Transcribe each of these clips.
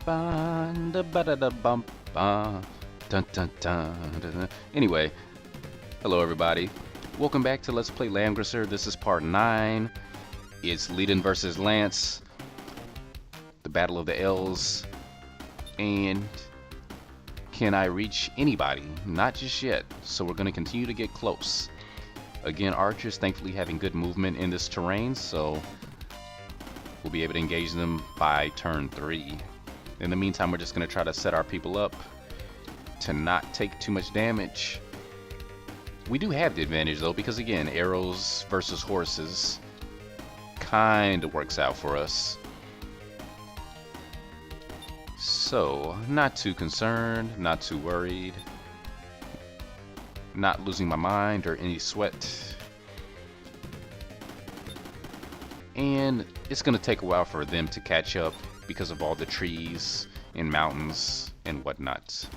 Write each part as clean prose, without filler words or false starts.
Bum, da ba da da bum, ba. Dun, dun, dun, dun, dun. Anyway, hello everybody. Welcome back to Let's Play Langrisser. This is part 9. It's Leiden versus Lance, the Battle of the L's, and can I reach anybody? Not just yet, so we're going to continue to get close. Again, archers thankfully having good movement in this terrain, so we'll be able to engage them by turn 3. In the meantime, we're just going to try to set our people up to not take too much damage. We do have the advantage though, because again, arrows versus horses kind of works out for us. So, not too concerned, not too worried, not losing my mind or any sweat. And it's going to take a while for them to catch up because of all the trees and mountains and whatnot.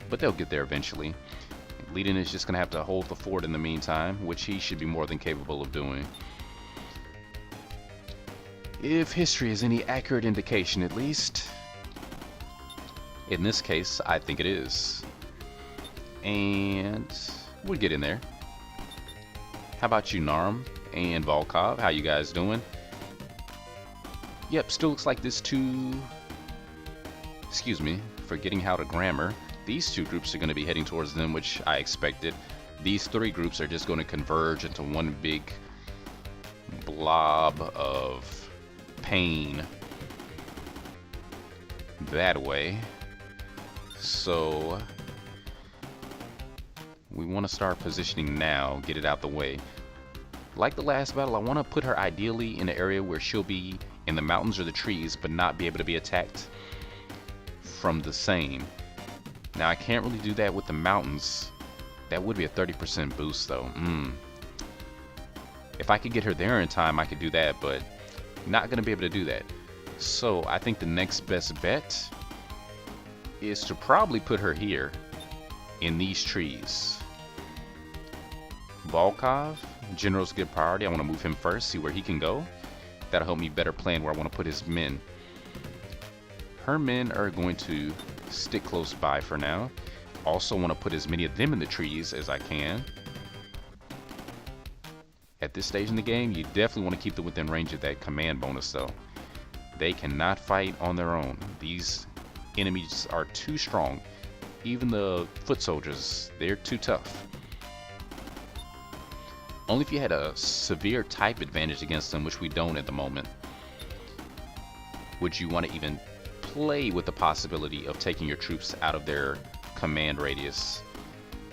But they'll get there eventually. Leiden is just going to have to hold the fort in the meantime, which he should be more than capable of doing. If history is any accurate indication, at least. In this case, I think it is. And we'll get in there. How about you, Narm and Volkov? How you guys doing? Yep, still looks like this two... Excuse me, forgetting how to grammar. These two groups are going to be heading towards them, which I expected. These three groups are just going to converge into one big blob of pain that way. So we want to start positioning now, get it out the way. Like the last battle, I want to put her ideally in an area where she'll be in the mountains or the trees, but not be able to be attacked from the same. Now I can't really do that with the mountains. That would be a 30% boost though. If I could get her there in time, I could do that, but not gonna be able to do that. So I think the next best bet is to probably put her here in these trees. Volkov, General's good priority. I want to move him first, see where he can go. That'll help me better plan where I want to put his men. Her men are going to stick close by for now. Also want to put as many of them in the trees as I can. At this stage in the game, you definitely want to keep them within range of that command bonus though. They cannot fight on their own. These enemies are too strong. Even the foot soldiers, they're too tough. Only if you had a severe type advantage against them, which we don't at the moment, would you want to even play with the possibility of taking your troops out of their command radius.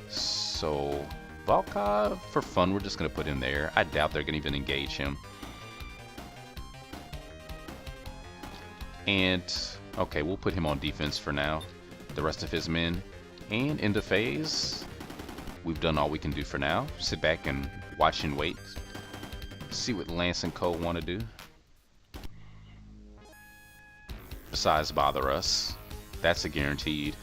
So Volkov, for fun, we're just going to put him there. I doubt they're going to even engage him. And okay, we'll put him on defense for now. The rest of his men. And end of phase, we've done all we can do for now. Sit back and watch and wait. See what Lance and Co want to do. Besides bother us. That's a guaranteed.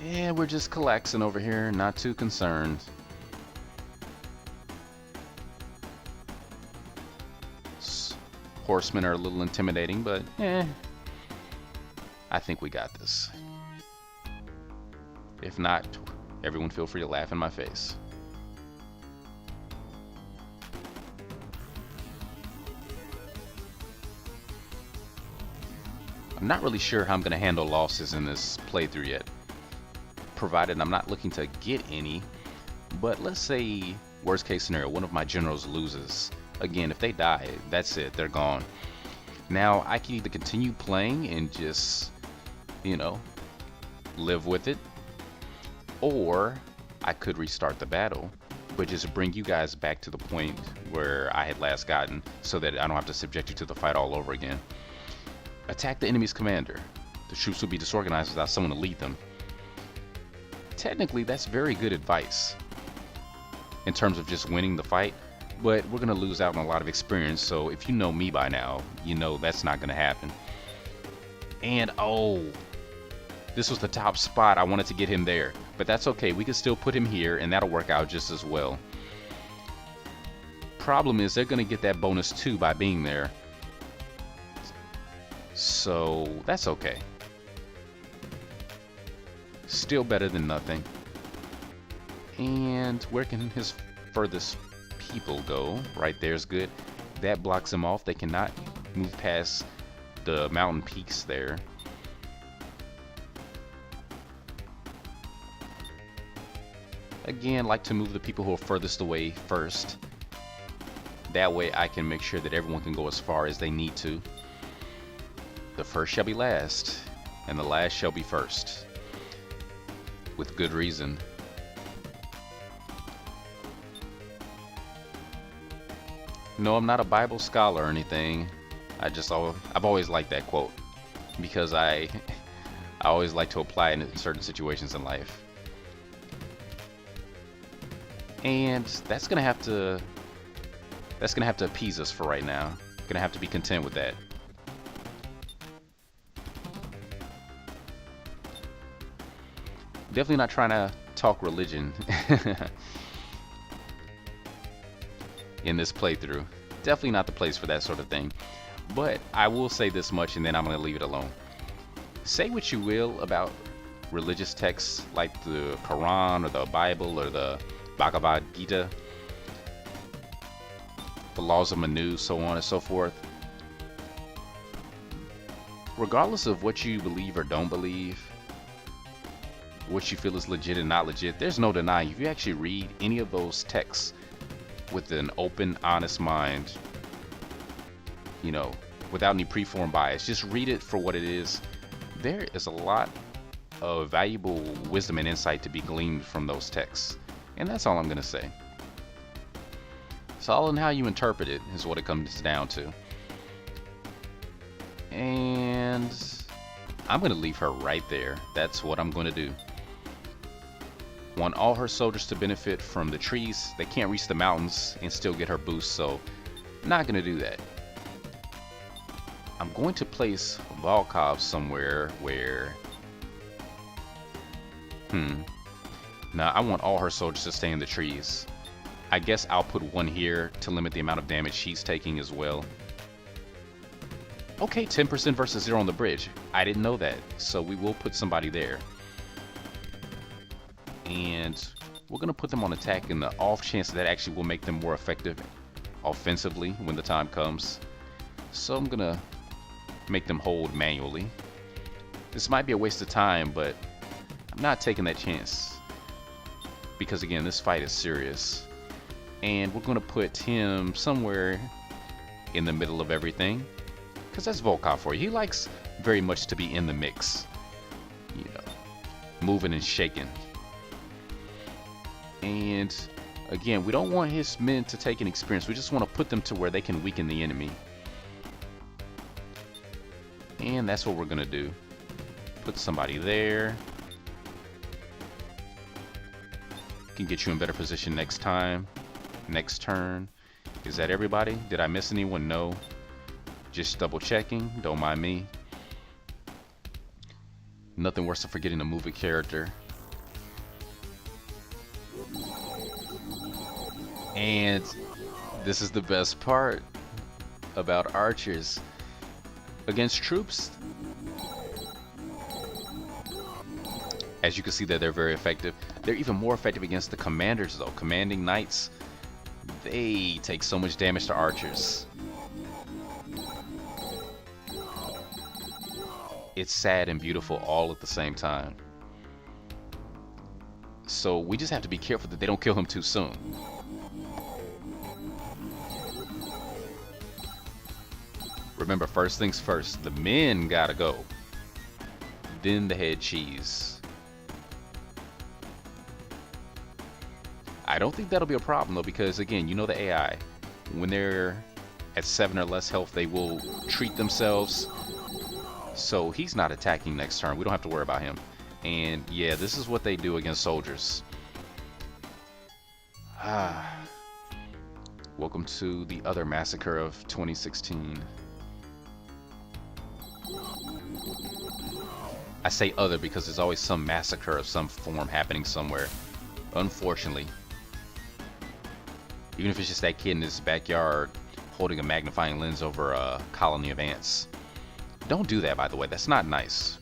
Yeah, we're just collapsing over here, not too concerned. Horsemen are a little intimidating, but I think we got this. If not, everyone feel free to laugh in my face. I'm not really sure how I'm going to handle losses in this playthrough yet, provided I'm not looking to get any. But let's say, worst case scenario, one of my generals loses. Again, if they die, that's it, they're gone. Now I can either continue playing and just, you know, live with it, or I could restart the battle, but just bring you guys back to the point where I had last gotten, so that I don't have to subject you to the fight all over again. Attack the enemy's commander. The troops will be disorganized without someone to lead them. Technically, that's very good advice in terms of just winning the fight, but we're going to lose out on a lot of experience, so if you know me by now, you know that's not going to happen. And oh, this was the top spot. I wanted to get him there. But that's okay. We can still put him here, and that'll work out just as well. Problem is, they're going to get that bonus too by being there. So that's okay. Still better than nothing. And where can his furthest people go? Right there's good. That blocks them off. They cannot move past the mountain peaks there. Again, like to move the people who are furthest away first. That way I can make sure that everyone can go as far as they need to. The first shall be last, and the last shall be first. With good reason. No, I'm not a Bible scholar or anything. I've always liked that quote because I always like to apply it in certain situations in life. And that's gonna have to appease us for right now. Gonna have to be content with that. Definitely not trying to talk religion in this playthrough. Definitely not the place for that sort of thing. But I will say this much, and then I'm gonna leave it alone. Say what you will about religious texts like the Quran or the Bible or the Bhagavad Gita, the laws of Manu, so on and so forth. Regardless of what you believe or don't believe, what you feel is legit and not legit, there's no denying. If you actually read any of those texts with an open, honest mind, you know, without any preformed bias, just read it for what it is. There is a lot of valuable wisdom and insight to be gleaned from those texts. And that's all I'm going to say. It's all in how you interpret it is what it comes down to. And I'm going to leave her right there. That's what I'm going to do. Want all her soldiers to benefit from the trees. They can't reach the mountains and still get her boost, so I'm not going to do that. I'm going to place Volkov somewhere where... Now, I want all her soldiers to stay in the trees. I guess I'll put one here to limit the amount of damage she's taking as well. Okay, 10% versus 0 on the bridge. I didn't know that, so we will put somebody there. And we're going to put them on attack in the off chance that actually will make them more effective offensively when the time comes. So I'm going to make them hold manually. This might be a waste of time, but I'm not taking that chance. Because again, this fight is serious. And we're going to put him somewhere in the middle of everything. Because that's Volkov for you. He likes very much to be in the mix. You know, moving and shaking. And again, we don't want his men to take an experience. We just want to put them to where they can weaken the enemy. And that's what we're going to do. Put somebody there. Can get you in better position next time. Next turn. Is that everybody? Did I miss anyone? No. Just double checking. Don't mind me. Nothing worse than forgetting to move a character. And this is the best part about archers. Against troops, as you can see that they're very effective. They're even more effective against the commanders though. Commanding knights, they take so much damage to archers. It's sad and beautiful all at the same time. So we just have to be careful that they don't kill him too soon. Remember, first things first, the men gotta go. Then the head cheese. I don't think that'll be a problem though, because again, you know the AI. When they're at 7 or less health, they will treat themselves. So he's not attacking next turn. We don't have to worry about him. And yeah, this is what they do against soldiers. Welcome to the other massacre of 2016. I say other because there's always some massacre of some form happening somewhere, unfortunately. Even if it's just that kid in his backyard holding a magnifying lens over a colony of ants. Don't do that, by the way. That's not nice.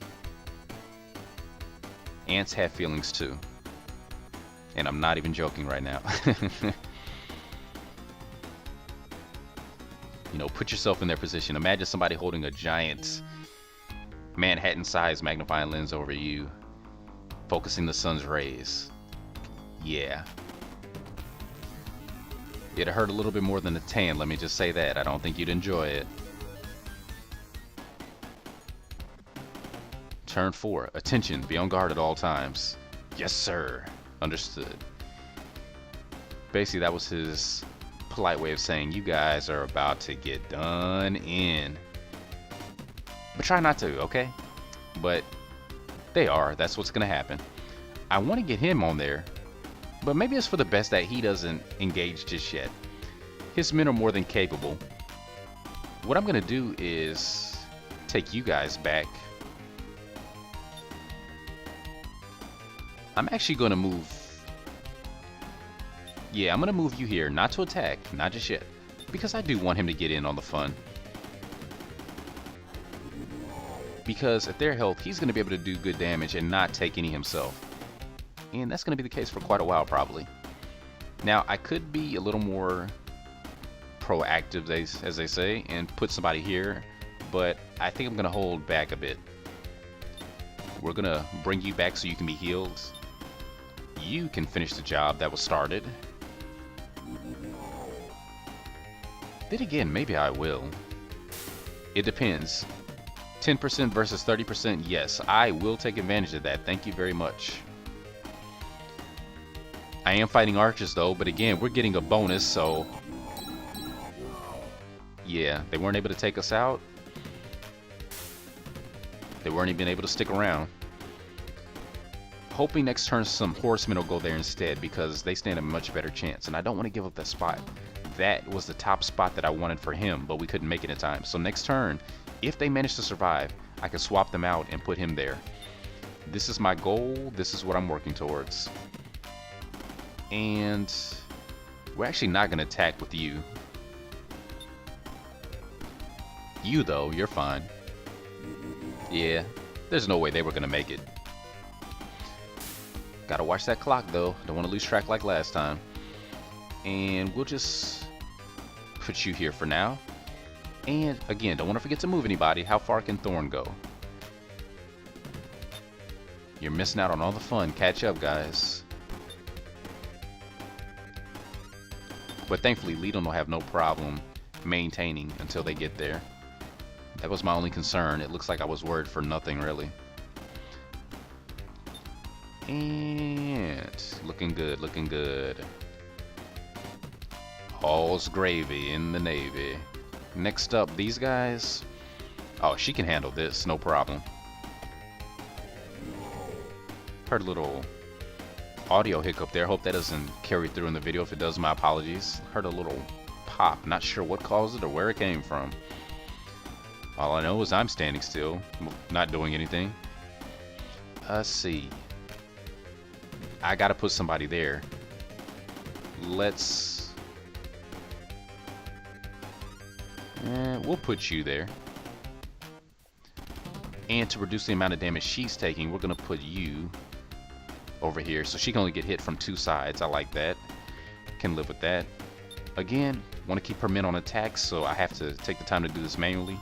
Ants have feelings too. And I'm not even joking right now. You know, put yourself in their position. Imagine somebody holding a giant Manhattan-sized magnifying lens over you, focusing the sun's rays. Yeah. It'd hurt a little bit more than a tan, let me just say that. I don't think you'd enjoy it. Turn 4. Attention. Be on guard at all times. Yes, sir. Understood. Basically, that was his polite way of saying, you guys are about to get done in. But try not to, okay? But they are. That's what's going to happen. I want to get him on there. But maybe it's for the best that he doesn't engage just yet. His men are more than capable. What I'm going to do is take you guys back. I'm actually going to move. Yeah, I'm going to move you here. Not to attack. Not just yet. Because I do want him to get in on the fun. Because at their health, he's going to be able to do good damage and not take any himself. And that's going to be the case for quite a while, probably. Now, I could be a little more proactive, as they say, and put somebody here, but I think I'm going to hold back a bit. We're going to bring you back so you can be healed. You can finish the job that was started. Then again, maybe I will. It depends. 10% versus 30%, yes, I will take advantage of that. Thank you very much. I am fighting archers though, but again, we're getting a bonus, so yeah, they weren't able to take us out. They weren't even able to stick around. Hoping next turn some horsemen will go there instead, because they stand a much better chance, and I don't want to give up that spot. That was the top spot that I wanted for him, but we couldn't make it in time. So next turn, if they manage to survive, I can swap them out and put him there. This is my goal. This is what I'm working towards. And we're actually not going to attack with you. You, though, you're fine. Yeah, there's no way they were going to make it. Gotta watch that clock, though. Don't want to lose track like last time. And we'll just put you here for now. And, again, don't want to forget to move anybody. How far can Thorn go? You're missing out on all the fun. Catch up, guys. But thankfully, Leadon will have no problem maintaining until they get there. That was my only concern. It looks like I was worried for nothing, really. And looking good, looking good. All's gravy in the Navy. Next up, these guys. Oh, she can handle this, no problem. Heard a little audio hiccup there. Hope that doesn't carry through in the video. If it does, my apologies. Heard a little pop. Not sure what caused it or where it came from. All I know is I'm standing still, not doing anything. Let's see. I gotta put somebody there. Let's... we'll put you there. And to reduce the amount of damage she's taking, we're gonna put you over here, so she can only get hit from two sides. I like that. Can live with that. Again, want to keep her men on attack, so I have to take the time to do this manually.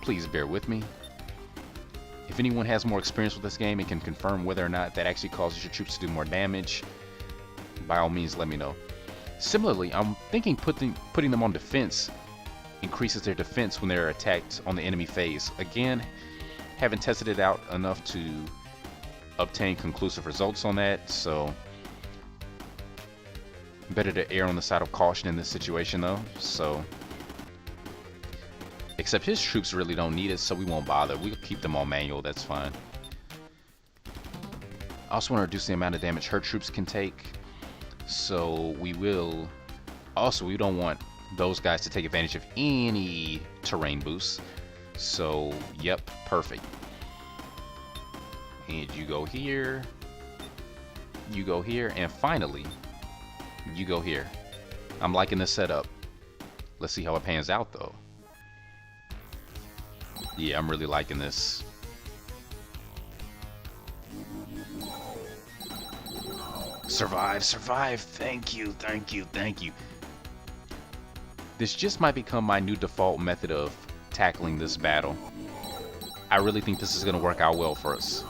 Please bear with me. If anyone has more experience with this game and can confirm whether or not that actually causes your troops to do more damage, by all means let me know. Similarly, I'm thinking putting them on defense increases their defense when they're attacked on the enemy phase. Again, haven't tested it out enough to obtain conclusive results on that, so better to err on the side of caution in this situation though. So except his troops really don't need it, so we won't bother. We'll keep them on manual, that's fine. I also want to reduce the amount of damage her troops can take, so we will. Also, we don't want those guys to take advantage of any terrain boosts, so yep, perfect. And you go here. You go here. And finally, you go here. I'm liking this setup. Let's see how it pans out, though. Yeah, I'm really liking this. Survive, survive. Thank you, thank you, thank you. This just might become my new default method of tackling this battle. I really think this is going to work out well for us.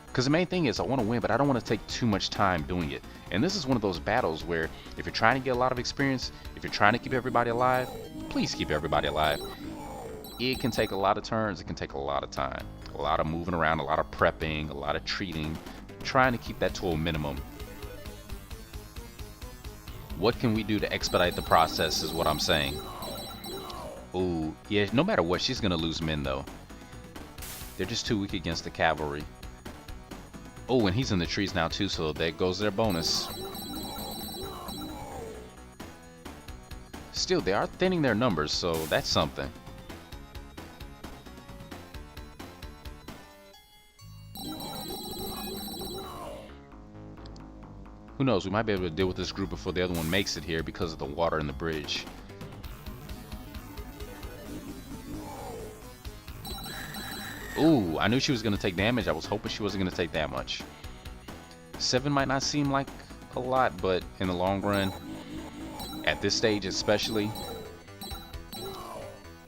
Because the main thing is I want to win, but I don't want to take too much time doing it. And this is one of those battles where if you're trying to get a lot of experience, if you're trying to keep everybody alive, please keep everybody alive. It can take a lot of turns. It can take a lot of time. A lot of moving around, a lot of prepping, a lot of treating. Trying to keep that to a minimum. What can we do to expedite the process is what I'm saying. Ooh, yeah, no matter what, she's going to lose men, though. They're just too weak against the cavalry. Oh, and he's in the trees now, too, so there goes their bonus. Still, they are thinning their numbers, so that's something. Who knows, we might be able to deal with this group before the other one makes it here because of the water in the bridge. Ooh, I knew she was going to take damage. I was hoping she wasn't going to take that much. 7 might not seem like a lot, but in the long run, at this stage especially,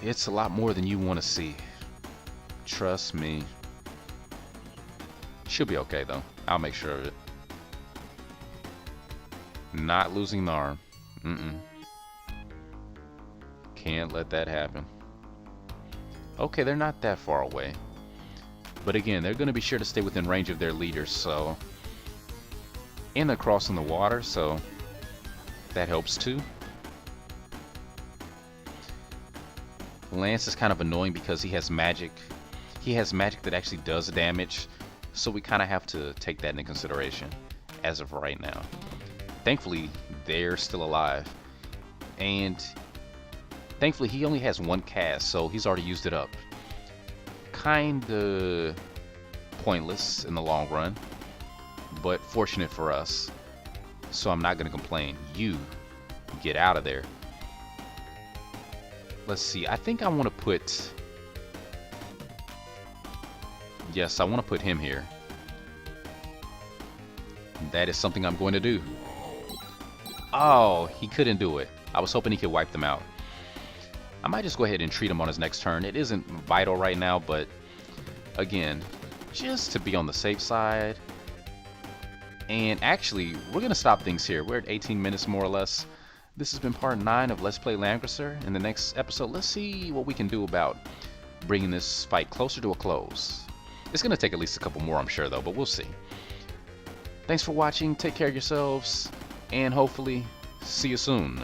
it's a lot more than you want to see. Trust me. She'll be okay, though. I'll make sure of it. Not losing the arm. Can't let that happen. Okay, they're not that far away. But again, they're going to be sure to stay within range of their leaders, so... And they're crossing the water, so... That helps too. Lance is kind of annoying because he has magic. He has magic that actually does damage, so we kind of have to take that into consideration as of right now. Thankfully, they're still alive. And thankfully, he only has 1 cast, so he's already used it up. Kinda pointless in the long run, but fortunate for us. So I'm not gonna complain. You get out of there. Let's see. I think I want to put... Yes, I want to put him here. That is something I'm going to do. Oh, he couldn't do it. I was hoping he could wipe them out. I might just go ahead and treat him on his next turn. It isn't vital right now, but again, just to be on the safe side. And actually, we're going to stop things here. We're at 18 minutes more or less. This has been part 9 of Let's Play Langrisser. In the next episode, let's see what we can do about bringing this fight closer to a close. It's going to take at least a couple more, I'm sure, though, but we'll see. Thanks for watching. Take care of yourselves. And hopefully, see you soon.